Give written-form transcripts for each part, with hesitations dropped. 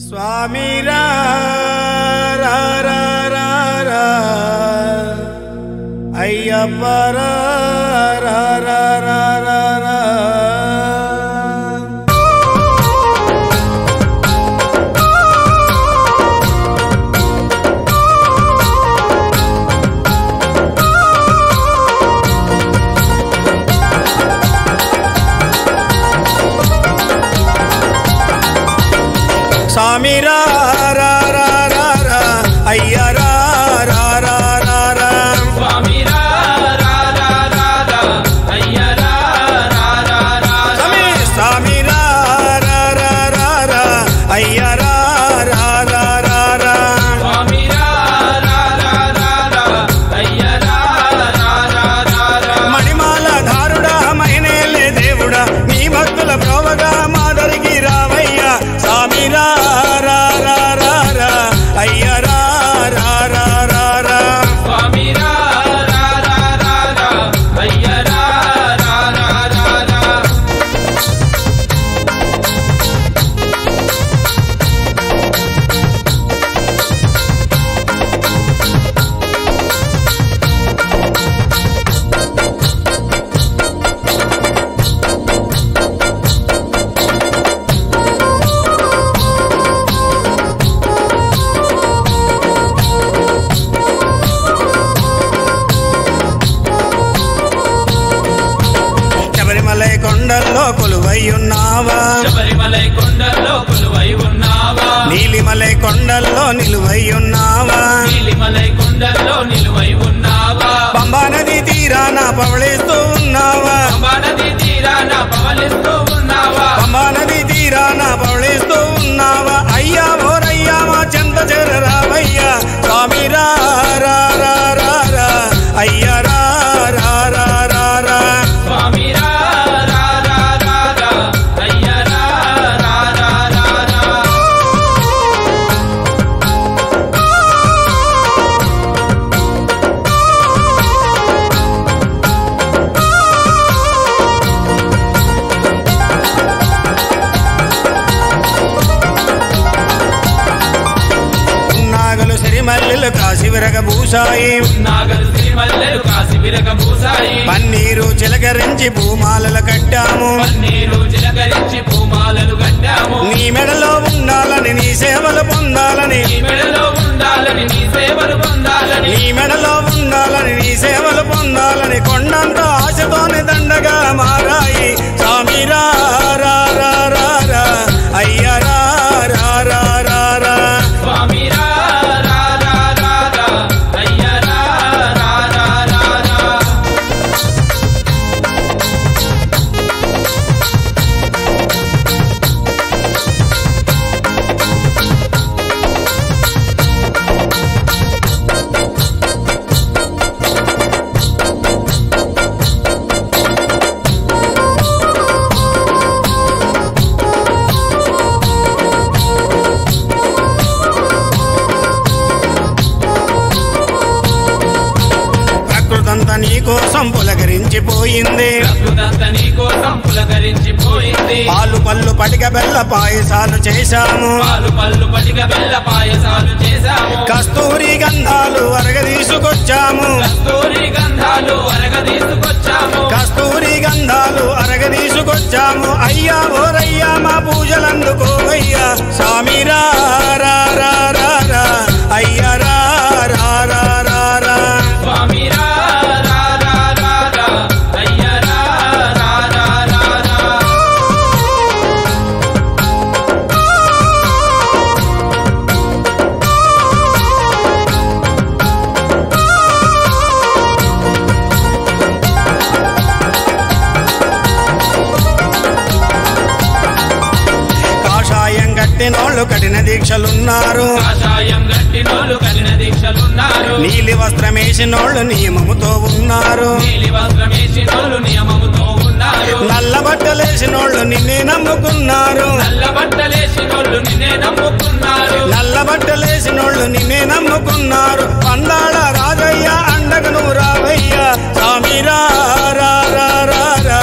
स्वामी रा रा रा रा रा अय्यप्प रा रा रा रा रा रा स्वामी रा रा रा रा रा अय्या रा रा रा रा रा स्वामी रा रा रा रा रा अय्या रा रा रा रा स्वामी रा रा रा रा रा अय्या रा रा रा रा रा स्वामी रा रा रा रा रा अय्या रा रा रा रा रा मणिमाल धारुड़ा महीनेले దేవుడా నీ భక్తుల ప్రోవగా మాదరికి రావయ్యా स्वामी रा रा रा रा रा अय्या रा रा रा रा रा स्वामी रा रा रा रा रा अय्या रा रा रा रा रा శబరిమలై కొండల్లో కొలువై ఉన్నావా శబరిమలై కొండల్లో కొలువై ఉన్నావా నీలిమలై కొండల్లో నిలువై ఉన్నావా నీలిమలై కొండల్లో నిలువై ఉన్నావా పంబా నది తీరాన పవళిస్తూ ఉన్నావా పంబా నది తీరాన పవలిస్తూ ఉన్నావా పంబా నది తీరాన పవళిస్తూ ఉన్నావా అయ్యా ఓరయ్యా మా చెంత చేరరావయ్యా స్వామి రా రా రా రా రా అయ్యా రా రా రా రా రా स्वामी रा रा रा रा रा अय्या रा रा रा रा रा నాగలు సిరిమల్లెలు కాశీ విరగభూషాయి నాగలు సిరిమల్లెలు కాసి విరగబూసాయి పన్నీరు చిలకరించి భూమాలలు కట్టాము పన్నీరు చిలకరించి పూమాలలు కట్టాము నీ మెడలో ఉండాలని నీ సేవలు పొందాలని నీ మెడలో ఉండాలని నీ సేవలు పొందాలని నీ మెడలో ఉండాలని నీ సేవలు పొందాలని కొండంత ఆశతోని దండగా మారాయి స్వామి రా రా రా రా రా అయ్యా రా రా రా రా రా स्वामी रा रा रा रा रा अय्या रा रा रा रा रा ప్రకృతంతా నీ కోసం పులకరించిపోయింది ప్రకృతంతా నీ కోసం పులకరించిపోయింది పాలు పళ్ళు పటిక బెల్ల పాయసాలు చేశాము పాలు పళ్ళు పటిక బెల్ల పాయసాలు చేశాము కస్తూరి గంధాలు అరగదీసుకొచ్చాము కస్తూరి గంధాలు అరగదీసుకొచ్చాము కస్తూరి గంధాలు అరగదీసుకొచ్చాము అయ్యా ఓరయ్యా మా పూజలందుకోవయ్యా స్వామి రా రా రా రా రా అయ్యా రా రా రా రా రా स्वामी रा रा रा रा रा अय्या रा रा रा रा रा కాషాయం కట్టినోళ్ళు కఠిన దీక్షలున్నారు కాషాయం గట్టినోళ్ళు కఠిన దీక్షలున్నారు నీలి వస్త్రమేసినోళ్ళు నియమముతో ఉన్నారు నీలి వస్త్రమేసినోళ్ళు నియమముతో ఉన్నారు నల్ల బట్టలేసినోళ్ళు నిన్నే నమ్ముకున్నారు నల్ల బట్టలేసినోళ్ళు నిన్నే నమ్ముకున్నారు నల్ల బట్టలేసినోళ్ళు నిన్నే నమ్ముకున్నారు పందాళ రాజయ్య అండకు నువ్వు రావయ్యా స్వామి రా రా రా రా రా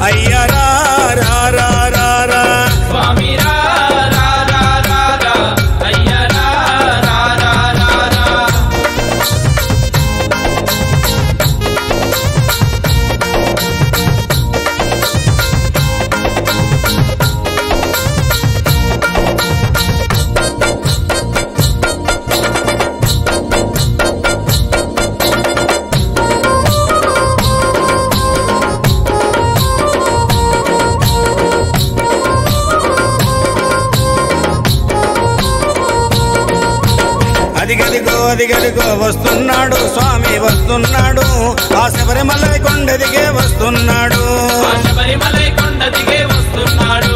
అయ్యా రా రా రా రా రా स्वामी रा रा रा रा रा అదిగదిగో వస్తున్నాడు స్వామి వస్తున్నాడు ఆ శబరిమలై కొండ దిగే వస్తున్నాడు శబరిమలై కొండ దిగే వస్తున్నాడు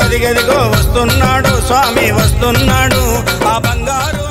అదిగదిగో వస్తున్నాడు స్వామి వస్తున్నాడు ఆ బంగారు